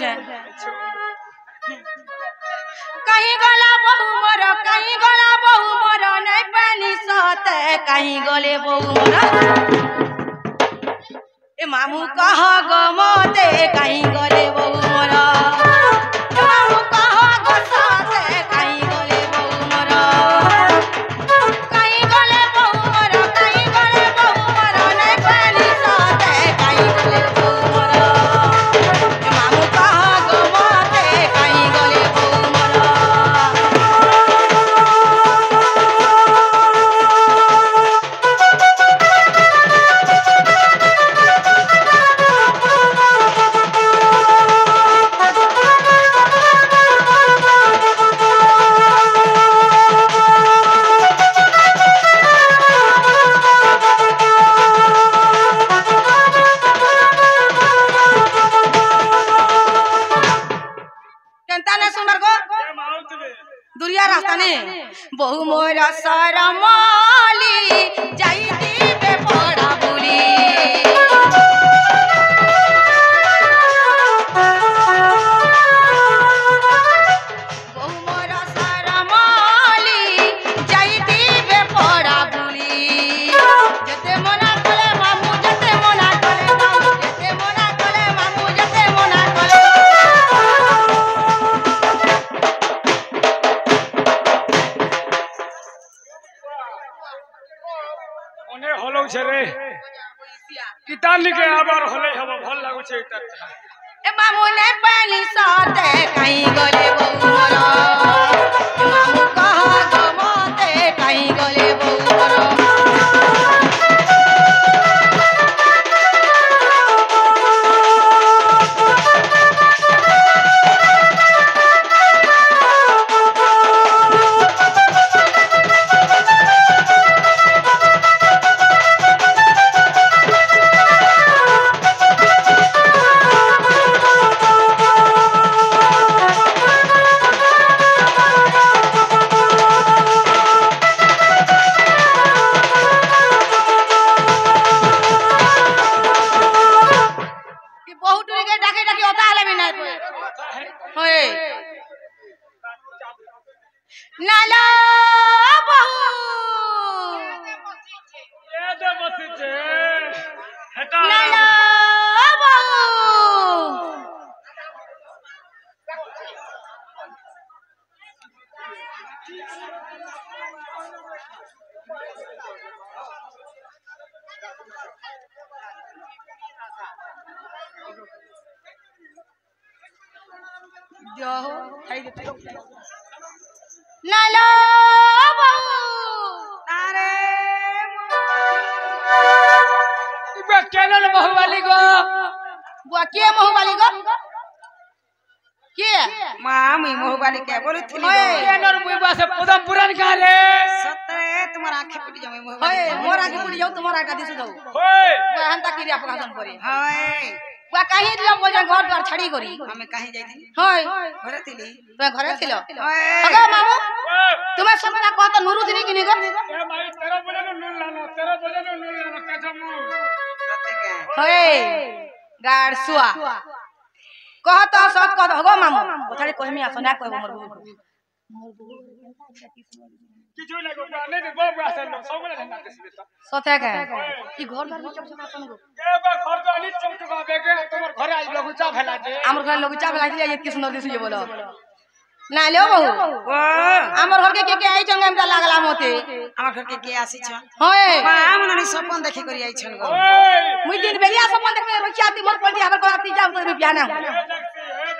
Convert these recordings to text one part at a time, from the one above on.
बुझे कहीं गला बहु मोर कहीं गला बहु मोर नहीं पानी सहते कहीं गले बहु मोर ए मामू कह गो मोते कहीं गले बहु मोर मामू कह गो सहते कहीं गले बहु मोर कहीं गले बहु मोर कहीं गले बहु मोर नहीं पानी सहते कहीं गले बहु मोर मामू कह गो मोते कहीं गले बहु मोर दुरिया रास्ता ने बहु मोर सरमाली जाईती बे पड़ा बुली बहु मोर सरमाली जाईती बे पड़ा बुली जते मना कले मामू जते मना कले मामू जते मना कले मामू जते मना कले হলো ছেড়ে কিতাব লিখে আবার হলে হবে ভাল লাগুছে এটা ए मामू ने पानी साथे कहीं गले बहु मोर मामू कह गो मोते कहीं गले बहु मोर नाला बहु ये दे बसिचे हटा नाला बहु जो खाई देते नाला बहु अरे इबे केनल बहुवाली गो बुआ के बहुवाली गो के मामी बहुवाली के बोलुथिली केनल बुआ से पदम पुरान का रे सतरे तुम्हारा आंखें फुटी जावे बहुवाली होय मोर आगे फुटी जाऊ तुम्हारा आगे दिसु जाऊ होय बुआ हंता क्रिया प्रकाशन करे हाय बुआ कहीं दिलो बोल घर द्वार छड़ी करी हमें कहीं जाई होय घरे थिली बुआ घरे थिलो हाय अगो मामू तुम्हें सब ना कहत नुरु दिनी किनी गो ए भाई तेरा बोले नून लाना तेरा बोले नून लाना कजमु सते के होय गाड़ सुआ कहत सत कहत हगो मामू ओथारे कहमी आस ना कहबो मोर কিছু না গো নাই রে বাবু আসেন সবলে ধান্দা দেছিস তো सथे के ई घर घर चप चप आसन गो ए बा घर तो अनित चमचका बेगे तोर घरे आई लगुचा भेला जे हमर घर लोग चाप लागी ये किस सुंदर दिसु जे बोलो ना लियो बहु ओ हमर घर के आई चंगे हमटा लागला मोते हमर घर के आसी छ होय माम ननी सपन देखि करी आई छन गो ओए मुई दिन बेलिया सपन देखले रोचियाती मोर पलटी हमर कहती जाम तो रुपया ना हे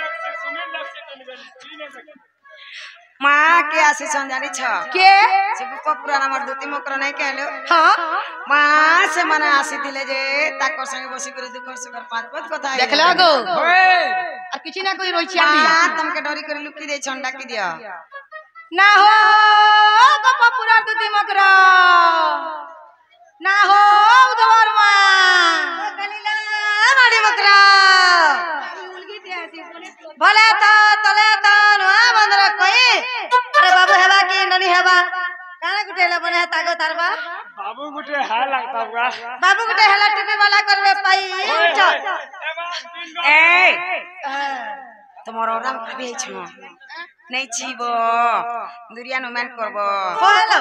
देखसे सुनील देखसे तनी बेली तीने देखी मां के आसी छन जानी छ के से बुक पुराना मर दुती मोकर नहीं कहलो हां मां से मने आसी दिले जे ताकर संगे बसी करी दुख सुकर पांच पांच कथा देखला गो ओए और किछि ना कोई रोचियाती मां तुमके डरी करी लुकी दे छन डाकी दिया ना हो गप पुरा दुती मकरा ना हो उधर मां गलीला माड़ी मकरा भले तो तले तो नुआ बंदर कोई अरे बाबू हेबा की ननी हेबा काना गुटेला बने तागो तारबा बाबू गुटे हाय लगता हुआ बाबू गुटे हेला टिपे वाला करबे पाई उठ ए তোমার ওরাম ভাবি আইছ নাই ছিব দুরিয়া নুমান করব হলো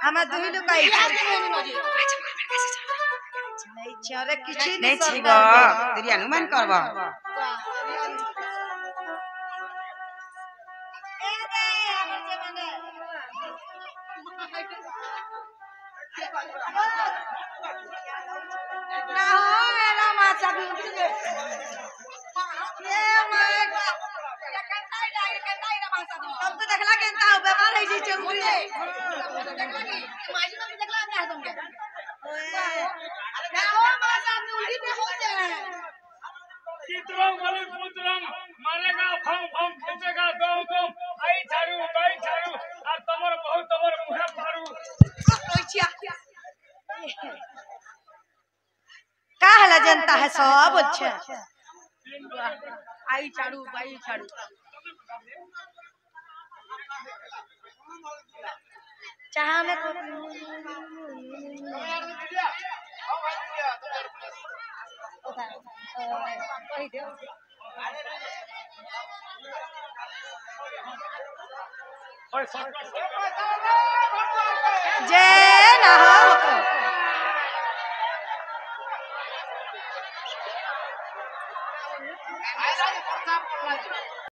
আমার দুই লোক আই নাই চারে কিছু নাই ছিব দুরিয়া নুমান করব না এলা মাছা বিউটি तुम तो देखला केनता हो बेमार है जी चौकी माजी में देखला मैं तुम के ना हो मासा में उल्टी पे हो जाए चित्रम वाले पुत्रम मारेगा फम फम खींचेगा दो दो आई झाड़ू और तमर बहुत तमर मुहे फाड़ू ओछिया का हला जनता है सब अच्छा आई झाड़ू बाई झाड़ू चाह में तो ओए सरकार जे ना हो